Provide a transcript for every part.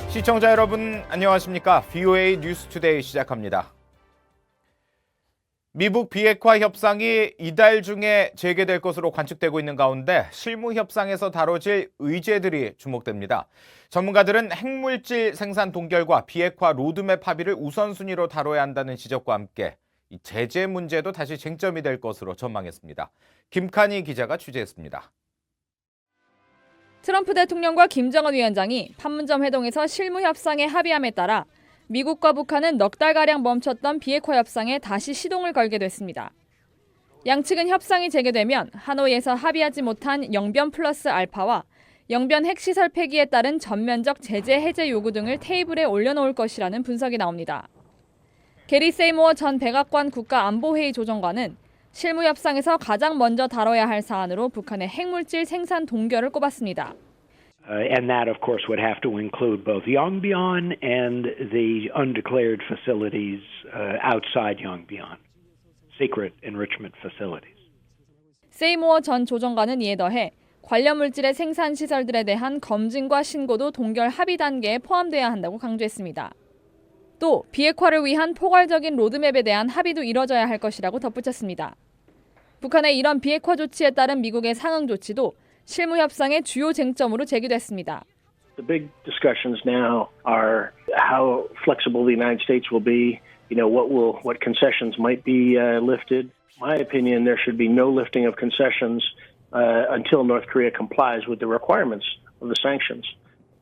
시청자 여러분 안녕하십니까? VOA 뉴스투데이 시작합니다. 미북 비핵화 협상이 이달 중에 재개될 것으로 관측되고 있는 가운데 실무 협상에서 다뤄질 의제들이 주목됩니다. 전문가들은 핵물질 생산 동결과 비핵화 로드맵 합의를 우선순위로 다뤄야 한다는 지적과 함께 이 제재 문제도 다시 쟁점이 될 것으로 전망했습니다. 김칸희 기자가 취재했습니다. 트럼프 대통령과 김정은 위원장이 판문점 회동에서 실무 협상에 합의함에 따라 미국과 북한은 넉 달가량 멈췄던 비핵화 협상에 다시 시동을 걸게 됐습니다. 양측은 협상이 재개되면 하노이에서 합의하지 못한 영변 플러스 알파와 영변 핵시설 폐기에 따른 전면적 제재 해제 요구 등을 테이블에 올려놓을 것이라는 분석이 나옵니다. 게리 세이모어 전 백악관 국가안보회의 조정관은 실무 협상에서 가장 먼저 다뤄야 할 사안으로 북한의 핵물질 생산 동결을 꼽았습니다. And that, of course, would have to include both Yongbyon and the undeclared facilities outside Yongbyon, secret enrichment facilities. 세이모어 전 조정관은 이에 더해 관련 물질의 생산 시설들에 대한 검증과 신고도 동결 합의 단계에 포함돼야 한다고 강조했습니다. 또 비핵화를 위한 포괄적인 로드맵에 대한 합의도 이뤄져야 할 것이라고 덧붙였습니다. 북한의 이런 비핵화 조치에 따른 미국의 상응 조치도 실무 협상의 주요 쟁점으로 제기됐습니다. The big discussions now are how flexible the United States will be, what concessions might be lifted. In my opinion, there should be no lifting of concessions until North Korea complies with the requirements of the sanctions.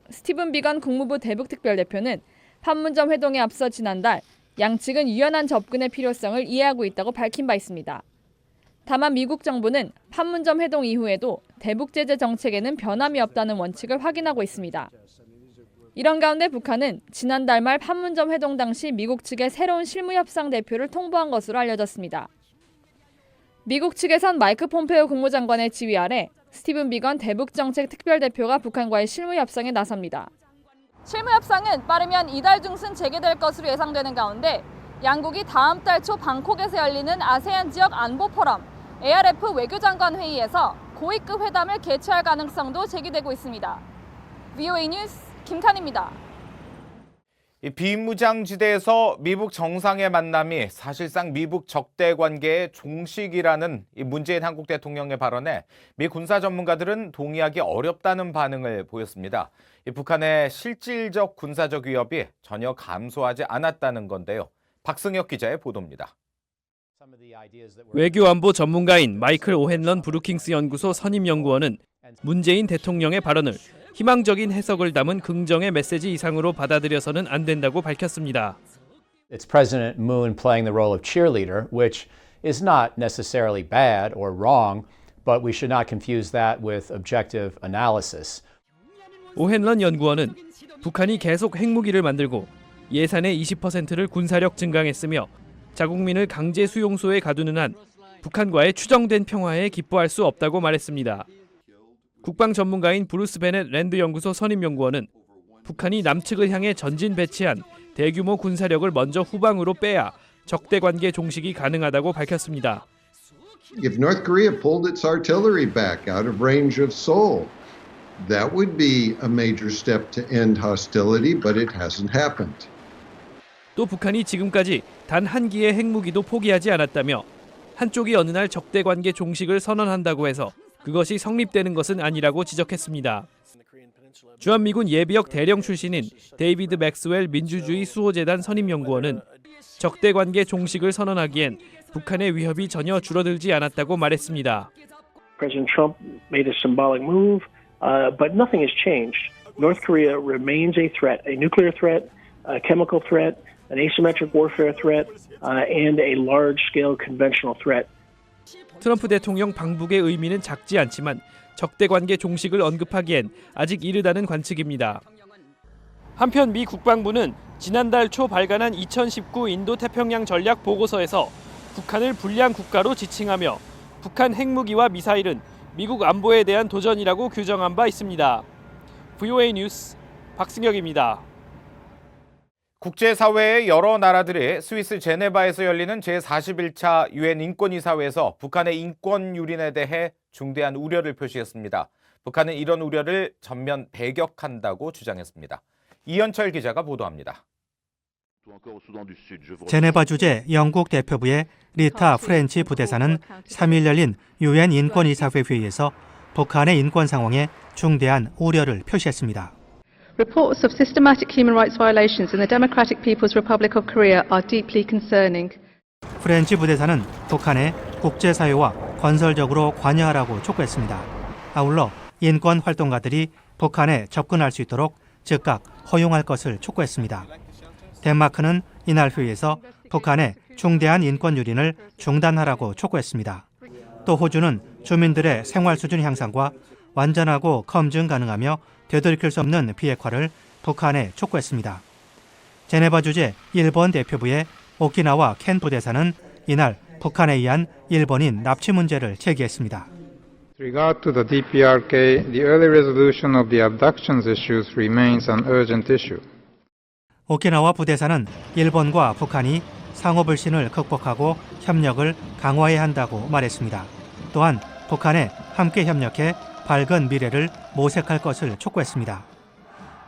스티븐 비건 국무부 대북특별대표는 판문점 회동에 앞서 지난달 양측은 유연한 접근의 필요성을 이해하고 있다고 밝힌 바 있습니다. 다만 미국 정부는 판문점 회동 이후에도 대북 제재 정책에는 변함이 없다는 원칙을 확인하고 있습니다. 이런 가운데 북한은 지난달 말 판문점 회동 당시 미국 측의 새로운 실무 협상 대표를 통보한 것으로 알려졌습니다. 미국 측에선 마이크 폼페오 국무장관의 지휘 아래 스티븐 비건 대북정책 특별대표가 북한과의 실무 협상에 나섭니다. 실무 협상은 빠르면 이달 중순 재개될 것으로 예상되는 가운데 양국이 다음 달 초 방콕에서 열리는 아세안 지역 안보 포럼 ARF 외교장관 회의에서 고위급 회담을 개최할 가능성도 제기되고 있습니다. VOA 뉴스 김칸입니다. 비무장지대에서 미북 정상의 만남이 사실상 미북 적대 관계의 종식이라는 문재인 한국 대통령의 발언에 미 군사 전문가들은 동의하기 어렵다는 반응을 보였습니다. 북한의 실질적 군사적 위협이 전혀 감소하지 않았다는 건데요. 박승혁 기자의 보도입니다. 외교안보 전문가인 마이클 오헨런 브루킹스 연구소 선임연구원은 문재인 대통령의 발언을 희망적인 해석을 담은 긍정의 메시지 이상으로 받아들여서는 안 된다고 밝혔습니다. It's President Moon playing the role of cheerleader, which is not necessarily bad or wrong, but we should not confuse that with objective analysis. 오헨런 연구원은 북한이 계속 핵무기를 만들고 예산의 20%를 군사력 증강했으며 자국민을 강제 수용소에 가두는 한 북한과의 추정된 평화에 기뻐할 수 없다고 말했습니다. 국방 전문가인 브루스 베넷 랜드 연구소 선임연구원은 북한이 남측을 향해 전진 배치한 대규모 군사력을 먼저 후방으로 빼야 적대 관계 종식이 가능하다고 밝혔습니다. If North Korea pulled its artillery back out of range of Seoul, that would be a major step to end hostility, but it hasn't happened. 또 북한이 지금까지 단 한 기의 핵무기도 포기하지 않았다며 한쪽이 어느 날 적대 관계 종식을 선언한다고 해서 그것이 성립되는 것은 아니라고 지적했습니다. 주한미군 예비역 대령 출신인 데이비드 맥스웰 민주주의 수호재단 선임연구원은 적대 관계 종식을 선언하기엔 북한의 위협이 전혀 줄어들지 않았다고 말했습니다. President Trump made a symbolic move, but nothing has changed. North Korea remains a threat, a nuclear threat, a chemical threat, an asymmetric warfare threat, and a large-scale conventional threat. 트럼프 대통령 방북의 의미는 작지 않지만 적대 관계 종식을 언급하기엔 아직 이르다는 관측입니다. 한편 미 국방부는 지난달 초 발간한 2019 인도태평양 전략 보고서에서 북한을 불량 국가로 지칭하며 북한 핵무기와 미사일은 미국 안보에 대한 도전이라고 규정한 바 있습니다. VOA 뉴스 박승혁입니다. 국제사회의 여러 나라들이 스위스 제네바에서 열리는 제41차 유엔 인권이사회에서 북한의 인권 유린에 대해 중대한 우려를 표시했습니다. 북한은 이런 우려를 전면 배격한다고 주장했습니다. 이현철 기자가 보도합니다. 제네바 주재 영국 대표부의 리타 프렌치 부대사는 3일 열린 유엔 인권이사회 회의에서 북한의 인권 상황에 중대한 우려를 표시했습니다. Reports of systematic human rights violations in the Democratic People's Republic of Korea are deeply concerning. 프렌치 부대사는 북한의 국제사회와 건설적으로 관여하라고 촉구했습니다. 아울러 인권 활동가들이 북한에 접근할 수 있도록 즉각 허용할 것을 촉구했습니다. 덴마크는 이날 회의에서 북한의 중대한 인권 유린을 중단하라고 촉구했습니다. 또 호주는 주민들의 생활 수준 향상과 완전하고 검증 가능하며 되돌이킬 수 없는 비핵화를 북한에 촉구했습니다. 제네바 주재 일본 대표부의 오키나와 켄 부대사는 이날 북한에 의한 일본인 납치 문제를 제기했습니다. With regard to the DPRK, the early resolution of the abductions issues remains an urgent issue. 오키나와 부대사는 일본과 북한이 상호불신을 극복하고 협력을 강화해야 한다고 말했습니다. 또한 북한에 함께 협력해 밝은 미래를 모색할 것을 촉구했습니다.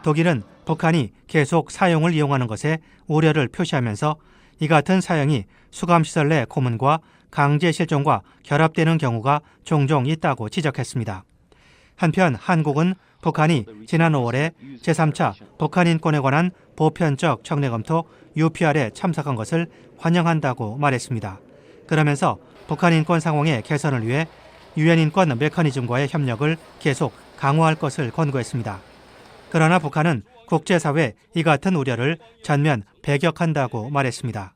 독일은 북한이 계속 사용을 이용하는 것에 우려를 표시하면서 이 같은 사용이 수감시설 내 고문과 강제 실종과 결합되는 경우가 종종 있다고 지적했습니다. 한편 한국은 북한이 지난 5월에 제3차 북한 인권에 관한 보편적 정례검토 UPR에 참석한 것을 환영한다고 말했습니다. 그러면서 북한 인권 상황의 개선을 위해 유엔 인권 메커니즘과의 협력을 계속 강화할 것을 권고했습니다. 그러나 북한은 국제사회 이 같은 우려를 전면 배격한다고 말했습니다.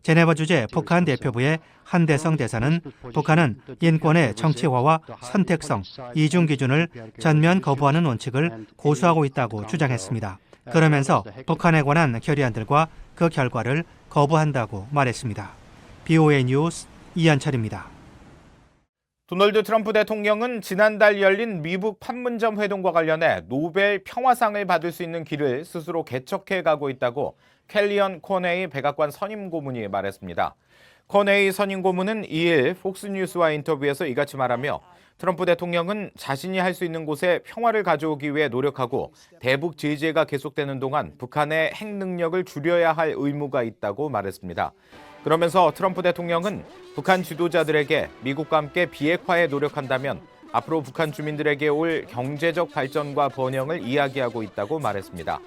제네바 주재 북한 대표부의 한대성 대사는 북한은 인권의 정치화와 선택성, 이중 기준을 전면 거부하는 원칙을 고수하고 있다고 주장했습니다. 그러면서 북한에 관한 결의안들과 그 결과를 거부한다고 말했습니다. BOA 뉴스 이현철입니다. 도널드 트럼프 대통령은 지난달 열린 미국 판문점 회동과 관련해 노벨 평화상을 받을 수 있는 길을 스스로 개척해 가고 있다고 켈리언 코네이 백악관 선임 고문이 말했습니다. 코네이 선임 고문은 2일 폭스뉴스와 인터뷰에서 이같이 말하며 트럼프 대통령은 자신이 할 수 있는 곳에 평화를 가져오기 위해 노력하고 대북 제재가 계속되는 동안 북한의 핵 능력을 줄여야 할 의무가 있다고 말했습니다. 그러면서 트럼프 대통령은 북한 지도자들에게 미국과 함께 비핵화에 노력한다면 앞으로 북한 주민들에게 올 경제적 발전과 번영을 이야기하고 있다고 말했습니다.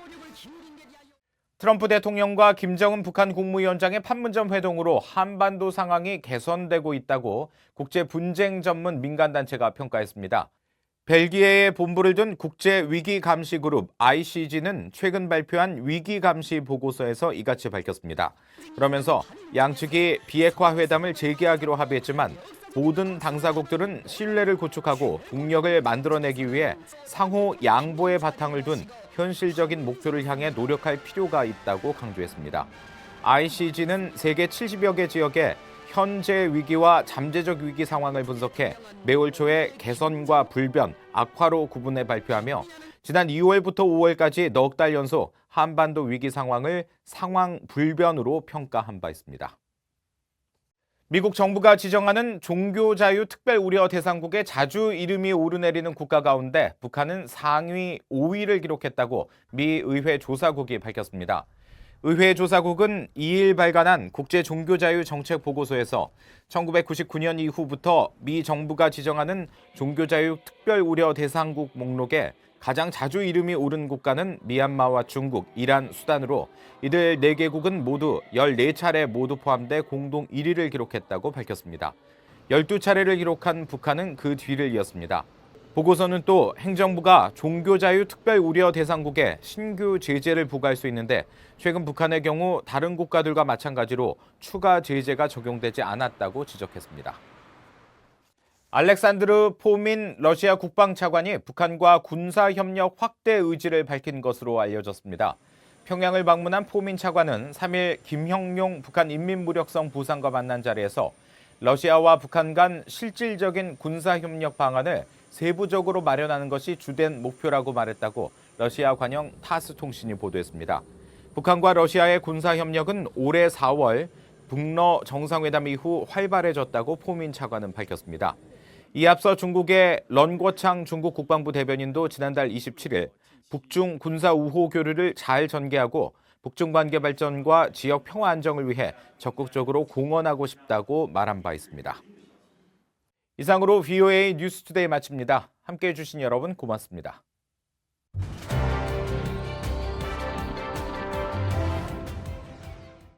트럼프 대통령과 김정은 북한 국무위원장의 판문점 회동으로 한반도 상황이 개선되고 있다고 국제 분쟁 전문 민간단체가 평가했습니다. 벨기에에 본부를 둔 국제위기감시그룹 ICG는 최근 발표한 위기감시 보고서에서 이같이 밝혔습니다. 그러면서 양측이 비핵화 회담을 재개하기로 합의했지만 모든 당사국들은 신뢰를 구축하고 동력을 만들어내기 위해 상호 양보의 바탕을 둔 현실적인 목표를 향해 노력할 필요가 있다고 강조했습니다. ICG는 세계 70여 개 지역에 현재 위기와 잠재적 위기 상황을 분석해 매월 초에 개선과 불변, 악화로 구분해 발표하며 지난 2월부터 5월까지 넉 달 연속 한반도 위기 상황을 상황 불변으로 평가한 바 있습니다. 미국 정부가 지정하는 종교자유 특별 우려 대상국에 자주 이름이 오르내리는 국가 가운데 북한은 상위 5위를 기록했다고 미 의회 조사국이 밝혔습니다. 의회 조사국은 2일 발간한 국제 종교자유 정책 보고서에서 1999년 이후부터 미 정부가 지정하는 종교자유 특별 우려 대상국 목록에 가장 자주 이름이 오른 국가는 미얀마와 중국, 이란, 수단으로 이들 4개국은 모두 14차례 모두 포함돼 공동 1위를 기록했다고 밝혔습니다. 12차례를 기록한 북한은 그 뒤를 이었습니다. 보고서는 또 행정부가 종교자유 특별 우려 대상국에 신규 제재를 부과할 수 있는데 최근 북한의 경우 다른 국가들과 마찬가지로 추가 제재가 적용되지 않았다고 지적했습니다. 알렉산드르 포민 러시아 국방차관이 북한과 군사협력 확대 의지를 밝힌 것으로 알려졌습니다. 평양을 방문한 포민 차관은 3일 김형용 북한 인민무력성 부상과 만난 자리에서 러시아와 북한 간 실질적인 군사협력 방안을 세부적으로 마련하는 것이 주된 목표라고 말했다고 러시아 관영 타스 통신이 보도했습니다. 북한과 러시아의 군사협력은 올해 4월 북러 정상회담 이후 활발해졌다고 포민 차관은 밝혔습니다. 이에 앞서 중국의 런궈창 중국 국방부 대변인도 지난달 27일 북중 군사 우호 교류를 잘 전개하고 북중 관계 발전과 지역 평화 안정을 위해 적극적으로 공헌하고 싶다고 말한 바 있습니다. 이상으로 VOA 뉴스투데이 마칩니다. 함께해 주신 여러분 고맙습니다.